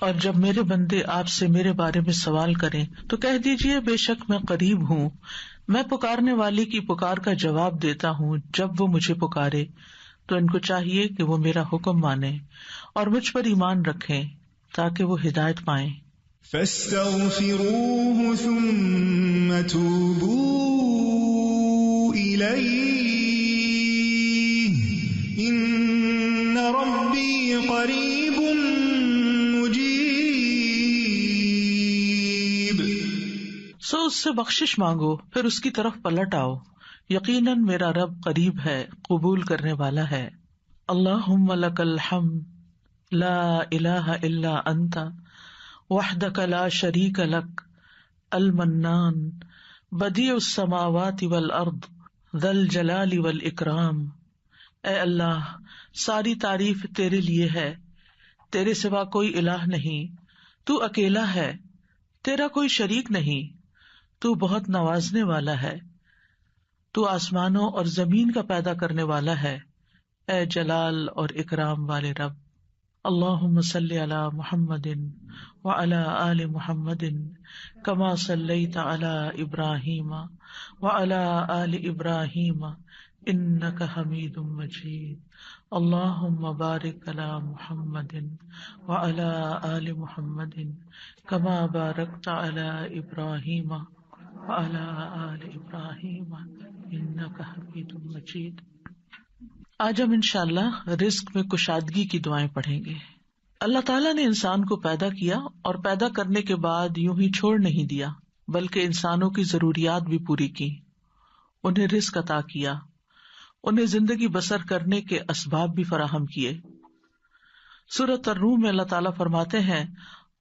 اور جب میرے بندے آپ سے میرے بارے میں سوال کریں تو کہہ دیجیے بے شک میں قریب ہوں، میں پکارنے والی کی پکار کا جواب دیتا ہوں جب وہ مجھے پکارے. تو ان کو چاہیے کہ وہ میرا حکم مانیں اور مجھ پر ایمان رکھیں تاکہ وہ ہدایت پائیں. فاستغفروه ثم توبوا إليه إن ربي قريب مجيب. سو اس سے بخشش مانگو پھر اس کی طرف پلٹ آؤ، یقیناً میرا رب قریب ہے، قبول کرنے والا ہے. اللہم لک الحمد لا الہ الا انت وحدک لا شریک لک المنان بدیع السماوات والارض ذی الجلال والاکرام. اے اللہ، ساری تعریف تیرے لیے ہے، تیرے سوا کوئی الہ نہیں، تو اکیلا ہے، تیرا کوئی شریک نہیں، تو بہت نوازنے والا ہے، تو آسمانوں اور زمین کا پیدا کرنے والا ہے، اے جلال اور اکرام والے رب. اللہم صلی علی محمد وعلی آل محمد کما صلیت علی ابراہیم وعلی آل ابراہیم انک حمید مجید. اللہم بارک علی محمد وعلی آل محمد کما بارکت علی ابراہیم وعلی آل ابراہیم انک حمید مجید. آج ہم انشاءاللہ رزق میں کشادگی کی دعائیں پڑھیں گے. اللہ تعالیٰ نے انسان کو پیدا کیا اور پیدا کرنے کے بعد یوں ہی چھوڑ نہیں دیا، بلکہ انسانوں کی ضروریات بھی پوری کی، انہیں رزق عطا کیا، انہیں زندگی بسر کرنے کے اسباب بھی فراہم کیے. سورۃ الروم میں اللہ تعالیٰ فرماتے ہیں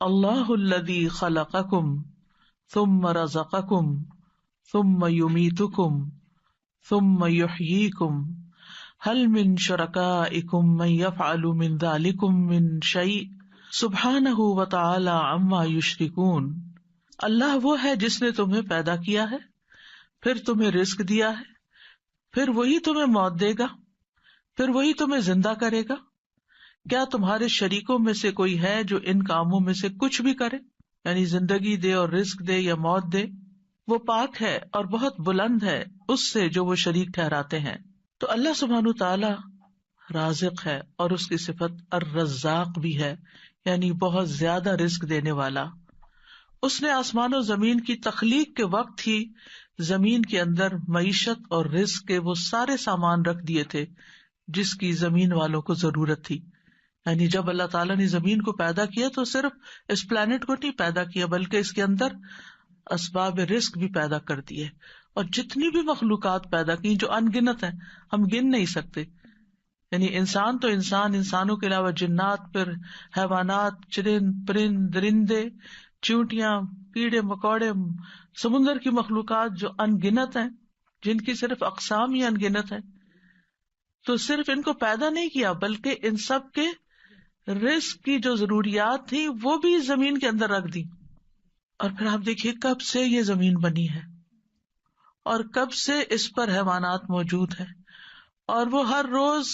اللہ الذی خلقکم ثم رزقکم ثم یمیتکم ثم یحییکم هل من شرکائکم من یفعل من ذلکم من شیء سبحانہ وتعالی عما یشرکون. اللہ وہ ہے جس نے تمہیں پیدا کیا ہے، پھر تمہیں رزق دیا ہے، پھر وہی تمہیں موت دے گا، پھر وہی تمہیں زندہ کرے گا. کیا تمہارے شریکوں میں سے کوئی ہے جو ان کاموں میں سے کچھ بھی کرے، یعنی زندگی دے اور رزق دے یا موت دے؟ وہ پاک ہے اور بہت بلند ہے اس سے جو وہ شریک ٹھہراتے ہیں. تو اللہ سبحانہ تعالی رازق ہے اور اس کی صفت الرزاق بھی ہے، یعنی بہت زیادہ رزق دینے والا. اس نے آسمان و زمین کی تخلیق کے وقت ہی زمین کے اندر معیشت اور رزق کے وہ سارے سامان رکھ دیے تھے جس کی زمین والوں کو ضرورت تھی. یعنی جب اللہ تعالیٰ نے زمین کو پیدا کیا تو صرف اس پلانٹ کو نہیں پیدا کیا بلکہ اس کے اندر اسباب رزق بھی پیدا کر دیے، اور جتنی بھی مخلوقات پیدا کی جو ان گنت ہیں، ہم گن نہیں سکتے. یعنی انسان تو انسان، انسانوں کے علاوہ جنات، پھر حیوانات، چرند پرند درندے، چیونٹیاں، کیڑے مکوڑے، سمندر کی مخلوقات جو ان گنت ہیں، جن کی صرف اقسام ہی ان گنت ہیں. تو صرف ان کو پیدا نہیں کیا بلکہ ان سب کے رزق کی جو ضروریات تھی وہ بھی زمین کے اندر رکھ دی. اور پھر آپ دیکھیے کب سے یہ زمین بنی ہے اور کب سے اس پر حیوانات موجود ہیں، اور وہ ہر روز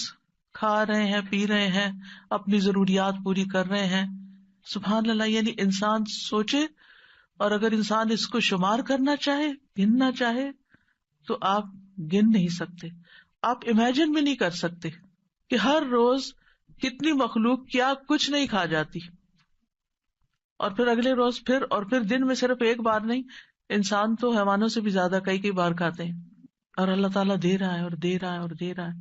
کھا رہے ہیں، پی رہے ہیں، اپنی ضروریات پوری کر رہے ہیں. سبحان اللہ. یعنی انسان سوچے، اور اگر انسان اس کو شمار کرنا چاہے، گننا چاہے، تو آپ گن نہیں سکتے، آپ امیجن بھی نہیں کر سکتے کہ ہر روز کتنی مخلوق کیا کچھ نہیں کھا جاتی، اور پھر اگلے روز پھر، اور پھر دن میں صرف ایک بار نہیں، انسان تو حیوانوں سے بھی زیادہ کئی بار کھاتے ہیں. اور اللہ تعالیٰ دے رہا ہے اور دے رہا ہے اور دے رہا ہے،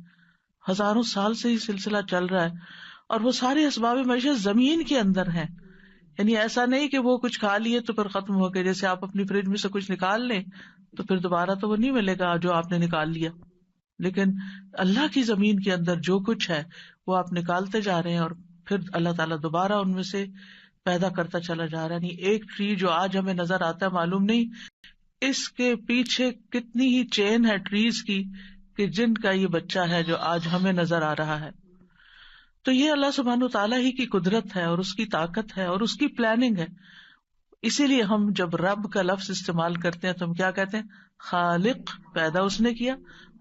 ہزاروں سال سے یہ سلسلہ چل رہا ہے. اور وہ سارے اسباب معیشت زمین کے اندر ہیں. یعنی ایسا نہیں کہ وہ کچھ کھا لیے تو پھر ختم ہو گئے، جیسے آپ اپنی فریج میں سے کچھ نکال لیں تو پھر دوبارہ تو وہ نہیں ملے گا جو آپ نے نکال لیا. لیکن اللہ کی زمین کے اندر جو کچھ ہے وہ آپ نکالتے جا رہے ہیں، اور پھر اللہ تعالیٰ دوبارہ ان میں سے پیدا کرتا چلا جا رہا ہے. نہیں ایک ٹری جو آج ہمیں نظر آتا ہے، معلوم نہیں اس کے پیچھے کتنی ہی چین ہے ٹریز کی کہ جن کا یہ بچہ ہے جو آج ہمیں نظر آ رہا ہے. تو یہ اللہ سبحانہ تعالیٰ ہی کی قدرت ہے اور اس کی طاقت ہے اور اس کی پلاننگ ہے. اسی لیے ہم جب رب کا لفظ استعمال کرتے ہیں تو ہم کیا کہتے ہیں؟ خالق، پیدا اس نے کیا،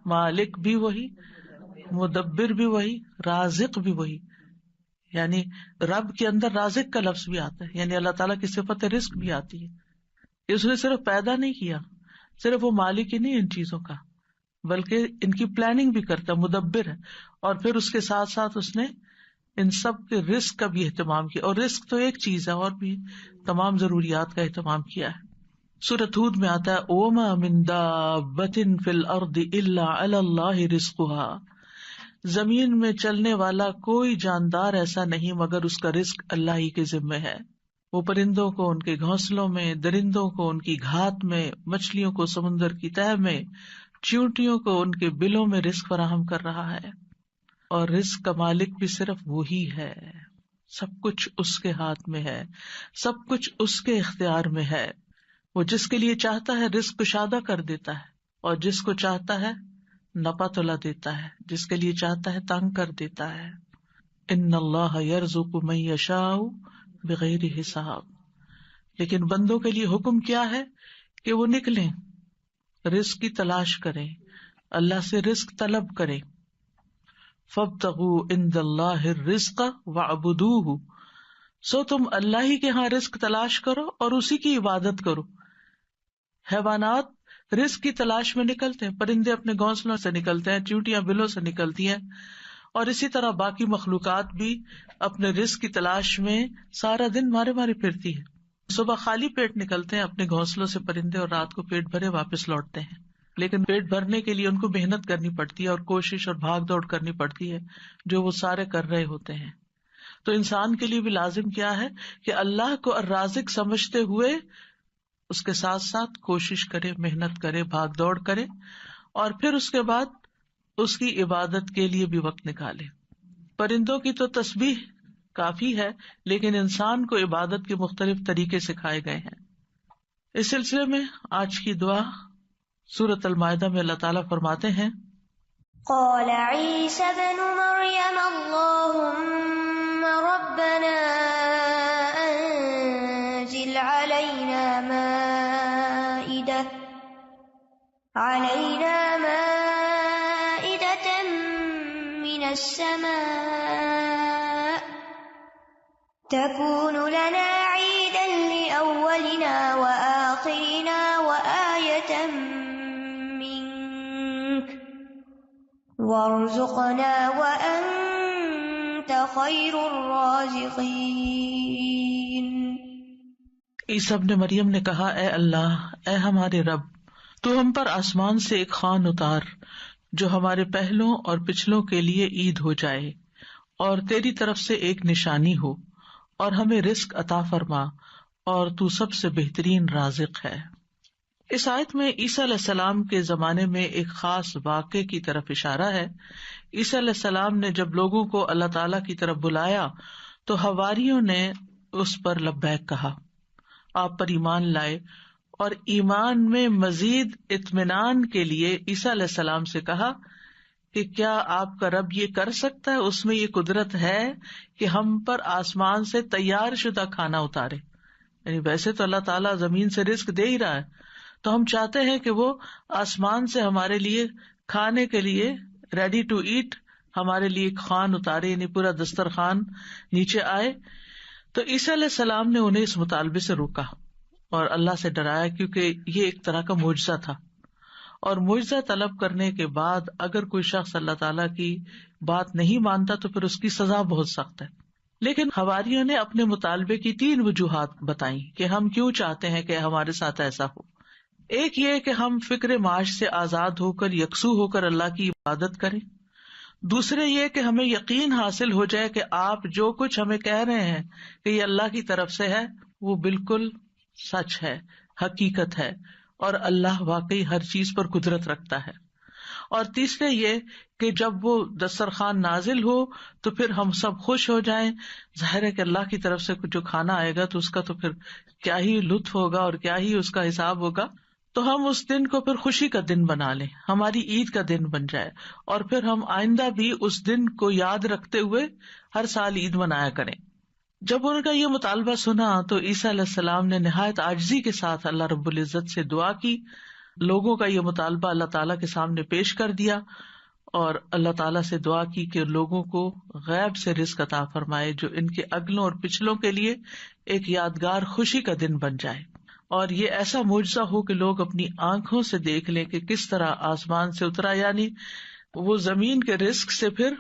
مالک بھی وہی، مدبر بھی وہی، رازق بھی وہی. یعنی رب کے اندر رازق کا لفظ بھی آتا ہے، یعنی اللہ تعالیٰ کی صفت رزق بھی آتی ہے. اس نے صرف پیدا نہیں کیا، صرف وہ مالک ہی نہیں ان چیزوں کا، بلکہ ان کی پلاننگ بھی کرتا، مدبر ہے. اور پھر اس کے ساتھ ساتھ اس نے ان سب کے رزق کا بھی اہتمام کیا. اور رزق تو ایک چیز ہے، اور بھی تمام ضروریات کا اہتمام کیا ہے. سورۃ ہود میں آتا ہے وَمَا مِن دَابَّةٍ فِي الْأَرْضِ إِلَّا عَلَى اللَّهِ رِزْقُهَا، زمین میں چلنے والا کوئی جاندار ایسا نہیں مگر اس کا رزق اللہ ہی کے ذمہ ہے. وہ پرندوں کو ان کے گھونسلوں میں، درندوں کو ان کی گھات میں، مچھلیوں کو سمندر کی تہہ میں، چیونٹیوں کو ان کے بلوں میں رزق فراہم کر رہا ہے. اور رزق کا مالک بھی صرف وہی ہے. سب کچھ اس کے ہاتھ میں ہے، سب کچھ اس کے اختیار میں ہے. وہ جس کے لیے چاہتا ہے رزق کشادہ کر دیتا ہے، اور جس کو چاہتا ہے نپا تلا دیتا ہے، جس کے لیے چاہتا ہے تنگ کر دیتا ہے. ان اللہ یرزق من یشاء بغیر حساب. لیکن بندوں کے لیے حکم کیا ہے کہ وہ نکلیں، رزق کی تلاش کریں، اللہ سے رزق طلب کریں. فابتغوا عند اللہ الرزق واعبدوہ، سو تم اللہ ہی کے ہاں رزق تلاش کرو اور اسی کی عبادت کرو. حیوانات رزق کی تلاش میں نکلتے ہیں، پرندے اپنے گھونسلوں سے نکلتے ہیں، چیونٹیاں بلوں سے نکلتی ہیں، اور اسی طرح باقی مخلوقات بھی اپنے رزق کی تلاش میں سارا دن مارے مارے پھرتی ہے. صبح خالی پیٹ نکلتے ہیں اپنے گھونسلوں سے پرندے، اور رات کو پیٹ بھرے واپس لوٹتے ہیں. لیکن پیٹ بھرنے کے لیے ان کو محنت کرنی پڑتی ہے اور کوشش اور بھاگ دوڑ کرنی پڑتی ہے، جو وہ سارے کر رہے ہوتے ہیں. تو انسان کے لیے بھی لازم کیا ہے کہ اللہ کو الرازق سمجھتے ہوئے اس کے ساتھ ساتھ کوشش کرے، محنت کرے، بھاگ دوڑ کرے، اور پھر اس کے بعد اس کی عبادت کے لیے بھی وقت نکالے. پرندوں کی تو تسبیح کافی ہے، لیکن انسان کو عبادت کے مختلف طریقے سکھائے گئے ہیں. اس سلسلے میں آج کی دعا سورۃ المائدہ میں اللہ تعالیٰ فرماتے ہیں قال عيسى ابن مريم اللهم ربنا أنزل علينا مائدة من السماء تكون لنا عيدا لأولنا وآخرنا وآية منك وارزقنا وأنت خير الرازقين. عیسیٰ ابن مریم نے کہا اے اللہ، اے ہمارے رب، تو ہم پر آسمان سے ایک خوان اتار جو ہمارے پہلوں اور پچھلوں کے لیے عید ہو جائے، اور تیری طرف سے ایک نشانی ہو، اور ہمیں رزق عطا فرما، اور تو سب سے بہترین رازق ہے. اس آیت میں عیسیٰ علیہ السلام کے زمانے میں ایک خاص واقعے کی طرف اشارہ ہے. عیسیٰ علیہ السلام نے جب لوگوں کو اللہ تعالیٰ کی طرف بلایا تو حواریوں نے اس پر لبیک کہا، آپ پر ایمان لائے، اور ایمان میں مزید اطمینان کے لیے عیسیٰ علیہ السلام سے کہا کہ کیا آپ کا رب یہ کر سکتا ہے، اس میں یہ قدرت ہے کہ ہم پر آسمان سے تیار شدہ کھانا اتارے. یعنی ویسے تو اللہ تعالیٰ زمین سے رزق دے ہی رہا ہے، تو ہم چاہتے ہیں کہ وہ آسمان سے ہمارے لیے کھانے کے لیے ریڈی ٹو ایٹ ہمارے لیے ایک خوان اتارے، یعنی پورا دسترخوان نیچے آئے. تو عیسیٰ علیہ السلام نے انہیں اس مطالبے سے روکا اور اللہ سے ڈرایا، کیونکہ یہ ایک طرح کا معجزہ تھا، اور معجزہ طلب کرنے کے بعد اگر کوئی شخص اللہ تعالیٰ کی بات نہیں مانتا تو پھر اس کی سزا بہت سخت ہے. لیکن حواریوں نے اپنے مطالبے کی 3 وجوہات بتائیں کہ ہم کیوں چاہتے ہیں کہ ہمارے ساتھ ایسا ہو. ایک یہ کہ ہم فکر معاش سے آزاد ہو کر، یکسو ہو کر اللہ کی عبادت کریں. دوسرے یہ کہ ہمیں یقین حاصل ہو جائے کہ آپ جو کچھ ہمیں کہہ رہے ہیں کہ یہ اللہ کی طرف سے ہے، وہ بالکل سچ ہے، حقیقت ہے، اور اللہ واقعی ہر چیز پر قدرت رکھتا ہے. اور تیسرے یہ کہ جب وہ دسترخوان نازل ہو تو پھر ہم سب خوش ہو جائیں. ظاہر ہے کہ اللہ کی طرف سے جو کھانا آئے گا تو اس کا تو پھر کیا ہی لطف ہوگا اور کیا ہی اس کا حساب ہوگا. تو ہم اس دن کو پھر خوشی کا دن بنا لیں، ہماری عید کا دن بن جائے، اور پھر ہم آئندہ بھی اس دن کو یاد رکھتے ہوئے ہر سال عید منایا کریں. جب ان کا یہ مطالبہ سنا تو عیسیٰ علیہ السلام نے نہایت عاجزی کے ساتھ اللہ رب العزت سے دعا کی، لوگوں کا یہ مطالبہ اللہ تعالیٰ کے سامنے پیش کر دیا، اور اللہ تعالیٰ سے دعا کی کہ لوگوں کو غیب سے رزق عطا فرمائے جو ان کے اگلوں اور پچھلوں کے لیے ایک یادگار خوشی کا دن بن جائے، اور یہ ایسا معجزہ ہو کہ لوگ اپنی آنکھوں سے دیکھ لیں کہ کس طرح آسمان سے اترا، یعنی وہ زمین کے رزق سے پھر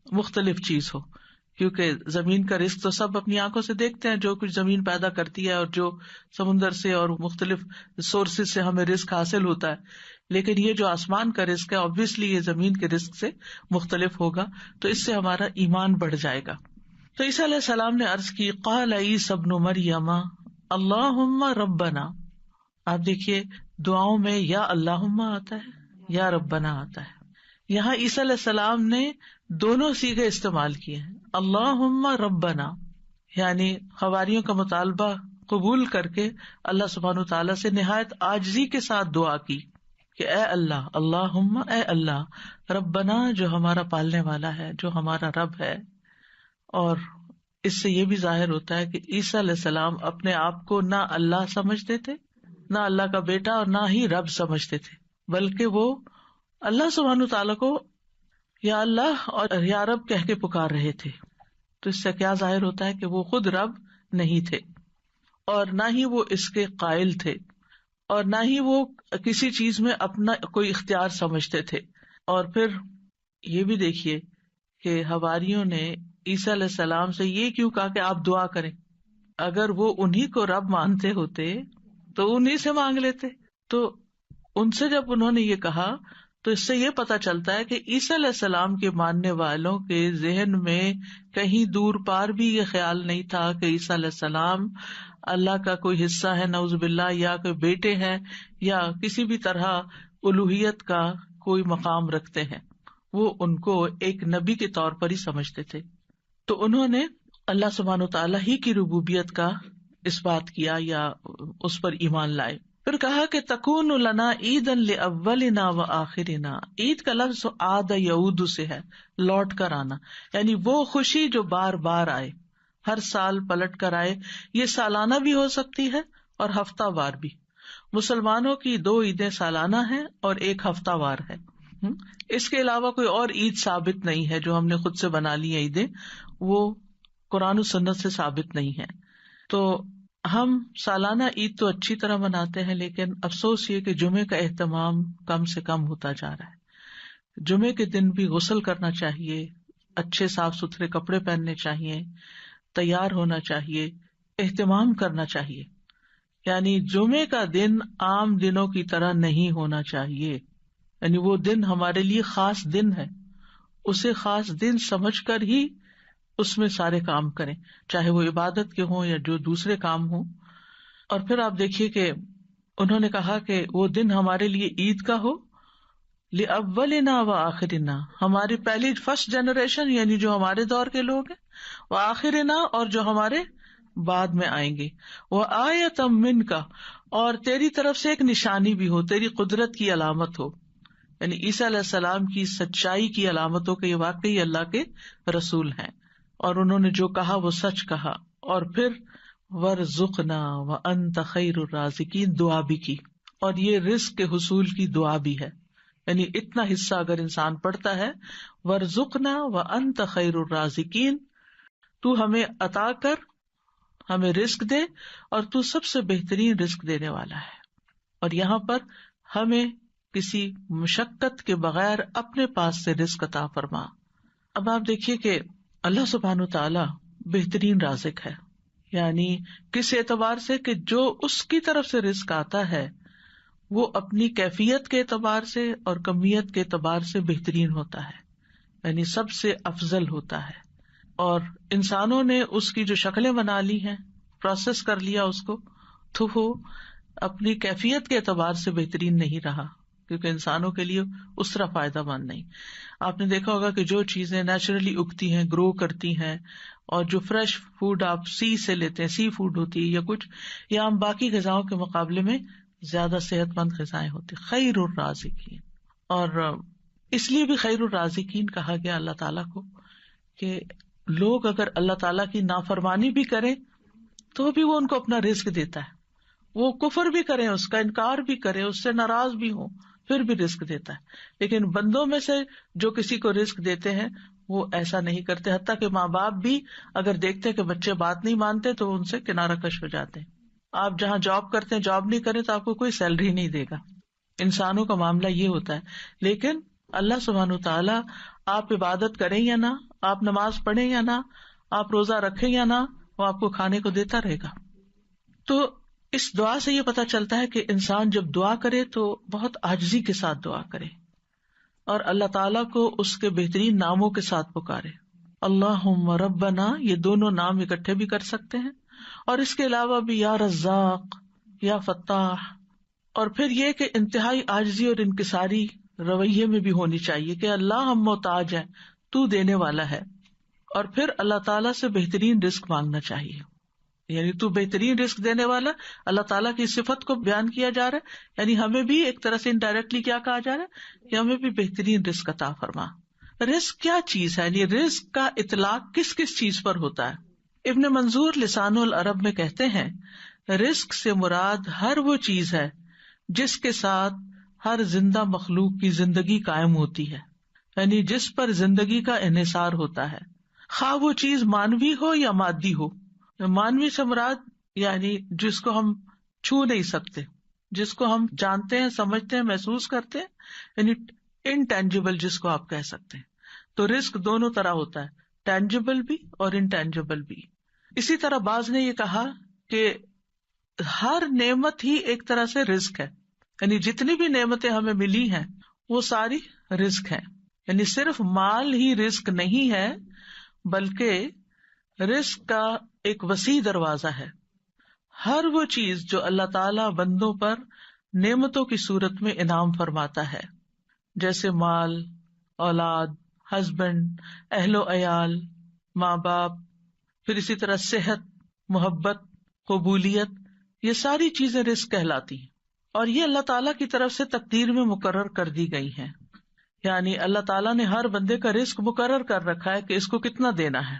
مختلف چیز ہو، کیونکہ زمین کا رزق تو سب اپنی آنکھوں سے دیکھتے ہیں، جو کچھ زمین پیدا کرتی ہے اور جو سمندر سے اور مختلف سورسز سے ہمیں رزق حاصل ہوتا ہے، لیکن یہ جو آسمان کا رزق ہے obviously یہ زمین کے رزق سے مختلف ہوگا، تو اس سے ہمارا ایمان بڑھ جائے گا۔ تو عیسیٰ علیہ السلام نے عرض کی قال عیسی ابن مریم اللہم ربنا، آپ دیکھیے دعاؤں میں یا اللہم آتا ہے یا ربنا آتا ہے، یہاں عیسیٰ علیہ السلام نے دونوں صیغے استعمال کیے ہیں، اللہم ربنا یعنی حواریوں کا مطالبہ قبول کر کے اللہ سبحانہ وتعالیٰ سے نہایت عاجزی کے ساتھ دعا کی کہ اے اللہ، اللہم اے اللہ، ربنا جو ہمارا پالنے والا ہے، جو ہمارا رب ہے۔ اور اس سے یہ بھی ظاہر ہوتا ہے کہ عیسیٰ علیہ السلام اپنے آپ کو نہ اللہ سمجھتے تھے، نہ اللہ کا بیٹا، اور نہ ہی رب سمجھتے تھے، بلکہ وہ اللہ سبحانہ تعالیٰ کو یا اللہ اور یا رب کہہ کے پکار رہے تھے۔ تو اس سے کیا ظاہر ہوتا ہے کہ وہ خود رب نہیں تھے، اور نہ ہی وہ اس کے قائل تھے، اور نہ ہی وہ کسی چیز میں اپنا کوئی اختیار سمجھتے تھے۔ اور پھر یہ بھی دیکھیے کہ حواریوں نے عیسیٰ علیہ السلام سے یہ کیوں کہا کہ آپ دعا کریں؟ اگر وہ انہی کو رب مانتے ہوتے تو انہی سے مانگ لیتے۔ تو ان سے جب انہوں نے یہ کہا تو اس سے یہ پتا چلتا ہے کہ عیسیٰ علیہ السلام کے ماننے والوں کے ذہن میں کہیں دور پار بھی یہ خیال نہیں تھا کہ عیسیٰ علیہ السلام اللہ کا کوئی حصہ ہے نعوذ باللہ، یا کوئی بیٹے ہیں، یا کسی بھی طرح الوہیت کا کوئی مقام رکھتے ہیں۔ وہ ان کو ایک نبی کے طور پر ہی سمجھتے تھے۔ تو انہوں نے اللہ سبحانہ وتعالیٰ ہی کی ربوبیت کا اس بات کیا یا اس پر ایمان لائے۔ پھر کہا کہ تکون لنا عیدا لاولنا وآخرنا، عید کا لفظ عاد یعود سے ہے، لوٹ کر آنا، یعنی وہ خوشی جو بار بار آئے، ہر سال پلٹ کر آئے۔ یہ سالانہ بھی ہو سکتی ہے اور ہفتہ وار بھی۔ مسلمانوں کی 2 عیدیں سالانہ ہیں اور ایک ہفتہ وار ہے۔ اس کے علاوہ کوئی اور عید ثابت نہیں ہے جو ہم نے خود سے بنا لی ہیں عیدیں، وہ قرآن و سنت سے ثابت نہیں ہے۔ تو ہم سالانہ عید تو اچھی طرح مناتے ہیں، لیکن افسوس یہ کہ جمعے کا اہتمام کم سے کم ہوتا جا رہا ہے۔ جمعے کے دن بھی غسل کرنا چاہیے، اچھے صاف ستھرے کپڑے پہننے چاہیے، تیار ہونا چاہیے، اہتمام کرنا چاہیے۔ یعنی جمعے کا دن عام دنوں کی طرح نہیں ہونا چاہیے، یعنی وہ دن ہمارے لیے خاص دن ہے، اسے خاص دن سمجھ کر ہی اس میں سارے کام کریں، چاہے وہ عبادت کے ہوں یا جو دوسرے کام ہوں۔ اور پھر آپ دیکھیے کہ انہوں نے کہا کہ وہ دن ہمارے لیے عید کا ہو، لأولنا وآخرنا، ہماری پہلی فرسٹ جنریشن یعنی جو ہمارے دور کے لوگ ہیں، وآخرنا اور جو ہمارے بعد میں آئیں گے، وآیۃ منک، اور تیری طرف سے ایک نشانی بھی ہو، تیری قدرت کی علامت ہو، یعنی عیسیٰ علیہ السلام کی سچائی کی علامت ہو کہ یہ واقعی اللہ کے رسول ہیں اور انہوں نے جو کہا وہ سچ کہا۔ اور پھر وارزقنا وانت خیر الرازقین، دعا بھی کی، اور یہ رزق کے حصول کی دعا بھی ہے، یعنی اتنا حصہ اگر انسان پڑھتا ہے، وارزقنا وانت خیر الرازقین، تو ہمیں عطا کر، ہمیں رزق دے، اور تو سب سے بہترین رزق دینے والا ہے، اور یہاں پر ہمیں کسی مشقت کے بغیر اپنے پاس سے رزق عطا فرما۔ اب آپ دیکھیے کہ اللہ سبحانہ تعالی بہترین رازق ہے، یعنی کس اعتبار سے کہ جو اس کی طرف سے رزق آتا ہے وہ اپنی کیفیت کے اعتبار سے اور کمیت کے اعتبار سے بہترین ہوتا ہے، یعنی سب سے افضل ہوتا ہے۔ اور انسانوں نے اس کی جو شکلیں بنا لی ہیں، پروسیس کر لیا اس کو، تو وہ اپنی کیفیت کے اعتبار سے بہترین نہیں رہا، کیونکہ انسانوں کے لیے اس طرح فائدہ مند نہیں۔ آپ نے دیکھا ہوگا کہ جو چیزیں نیچرلی اگتی ہیں، گرو کرتی ہیں، اور جو فریش فوڈ آپ سی سے لیتے ہیں، سی فوڈ ہوتی ہے یا کچھ، یا ہم باقی غذاؤں کے مقابلے میں زیادہ صحت مند غذائیں ہوتی، خیر الرازقین۔ اور اس لیے بھی خیر الرازقین کہا گیا اللہ تعالیٰ کو کہ لوگ اگر اللہ تعالیٰ کی نافرمانی بھی کریں تو بھی وہ ان کو اپنا رزق دیتا ہے، وہ کفر بھی کریں، اس کا انکار بھی کریں، اس سے ناراض بھی ہوں، پھر بھی رزق دیتا ہے. لیکن بندوں میں سے جو کسی کو رزق دیتے ہیں وہ ایسا نہیں کرتے، حتیٰ کہ ماں باپ بھی اگر دیکھتے کہ بچے بات نہیں مانتے تو ان سے کنارہ کش ہو جاتے ہیں. آپ جہاں جاب کرتے ہیں جاب نہیں کریں تو آپ کو کوئی سیلری نہیں دے گا. انسانوں کا معاملہ یہ ہوتا ہے. لیکن اللہ سبحانہ وتعالیٰ آپ عبادت کریں یا نہ، آپ نماز پڑھیں یا نہ، آپ روزہ رکھیں یا نہ، وہ آپ کو کھانے کو دیتا رہے گا. تو اس دعا سے یہ پتا چلتا ہے کہ انسان جب دعا کرے تو بہت عاجزی کے ساتھ دعا کرے اور اللہ تعالیٰ کو اس کے بہترین ناموں کے ساتھ پکارے. اللہم ربنا، یہ دونوں نام اکٹھے بھی کر سکتے ہیں، اور اس کے علاوہ بھی یا رزاق، یا فتاح. اور پھر یہ کہ انتہائی عاجزی اور انکساری رویے میں بھی ہونی چاہیے کہ اللہ ہم محتاج ہیں، تو دینے والا ہے. اور پھر اللہ تعالیٰ سے بہترین رزق مانگنا چاہیے، یعنی تو بہترین رزق دینے والا. اللہ تعالیٰ کی صفت کو بیان کیا جا رہا ہے، یعنی ہمیں بھی ایک طرح سے انڈائریکٹلی کیا کہا جا رہا ہے کہ ہمیں بھی بہترین رزق عطا فرما. رزق کیا چیز ہے، یعنی رزق کا اطلاق کس کس چیز پر ہوتا ہے؟ ابن منظور لسان العرب میں کہتے ہیں رزق سے مراد ہر وہ چیز ہے جس کے ساتھ ہر زندہ مخلوق کی زندگی قائم ہوتی ہے، یعنی جس پر زندگی کا انحصار ہوتا ہے، خواہ وہ چیز مانوی ہو یا مادی ہو. مانوی سے مراد یعنی جس کو ہم چھو نہیں سکتے، جس کو ہم جانتے ہیں، سمجھتے ہیں، محسوس کرتے ہیں، یعنی انٹینجیبل جس کو آپ کہہ سکتے ہیں. تو رزق دونوں طرح ہوتا ہے، ٹینجیبل بھی اور انٹینجیبل بھی. اسی طرح بعض نے یہ کہا کہ ہر نعمت ہی ایک طرح سے رزق ہے، یعنی جتنی بھی نعمتیں ہمیں ملی ہیں وہ ساری رزق ہیں. یعنی صرف مال ہی رزق نہیں ہے بلکہ رزق کا ایک وسیع دروازہ ہے. ہر وہ چیز جو اللہ تعالی بندوں پر نعمتوں کی صورت میں انعام فرماتا ہے، جیسے مال، اولاد، ہسبینڈ، اہل و عیال، ماں باپ، پھر اسی طرح صحت، محبت، قبولیت، یہ ساری چیزیں رزق کہلاتی ہیں. اور یہ اللہ تعالیٰ کی طرف سے تقدیر میں مقرر کر دی گئی ہیں. یعنی اللہ تعالیٰ نے ہر بندے کا رزق مقرر کر رکھا ہے کہ اس کو کتنا دینا ہے.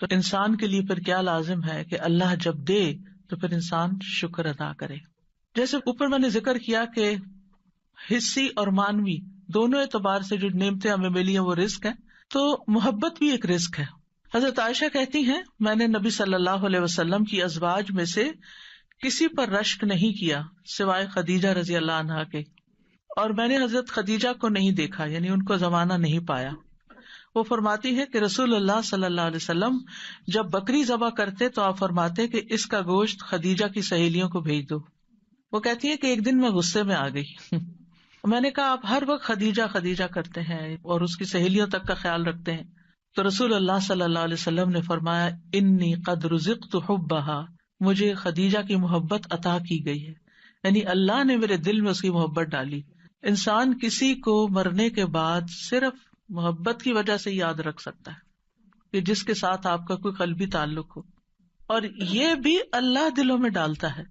تو انسان کے لیے پھر کیا لازم ہے کہ اللہ جب دے تو پھر انسان شکر ادا کرے. جیسے اوپر میں نے ذکر کیا کہ حصی اور مانوی دونوں اعتبار سے جو نعمتیں ہمیں ملی ہیں وہ رزق ہے، تو محبت بھی ایک رزق ہے. حضرت عائشہ کہتی ہیں میں نے نبی صلی اللہ علیہ وسلم کی ازواج میں سے کسی پر رشک نہیں کیا سوائے خدیجہ رضی اللہ عنہا کے، اور میں نے حضرت خدیجہ کو نہیں دیکھا، یعنی ان کو زمانہ نہیں پایا. وہ فرماتی ہے کہ رسول اللہ صلی اللہ علیہ وسلم جب بکری ذبح کرتے تو آپ فرماتے کہ اس کا گوشت خدیجہ کی سہیلیوں کو بھیج دو. وہ کہتی ہے کہ ایک دن میں غصے میں آ گئی. میں نے کہا آپ ہر وقت خدیجہ خدیجہ کرتے ہیں اور اس کی سہیلیوں تک کا خیال رکھتے ہیں. تو رسول اللہ صلی اللہ علیہ وسلم نے فرمایا انی قد رزقت حبھا، مجھے خدیجہ کی محبت عطا کی گئی ہے، یعنی اللہ نے میرے دل میں اس کی محبت ڈالی. انسان کسی کو مرنے کے بعد صرف محبت کی وجہ سے یاد رکھ سکتا ہے کہ جس کے ساتھ آپ کا کوئی قلبی تعلق ہو، اور یہ بھی اللہ دلوں میں ڈالتا ہے.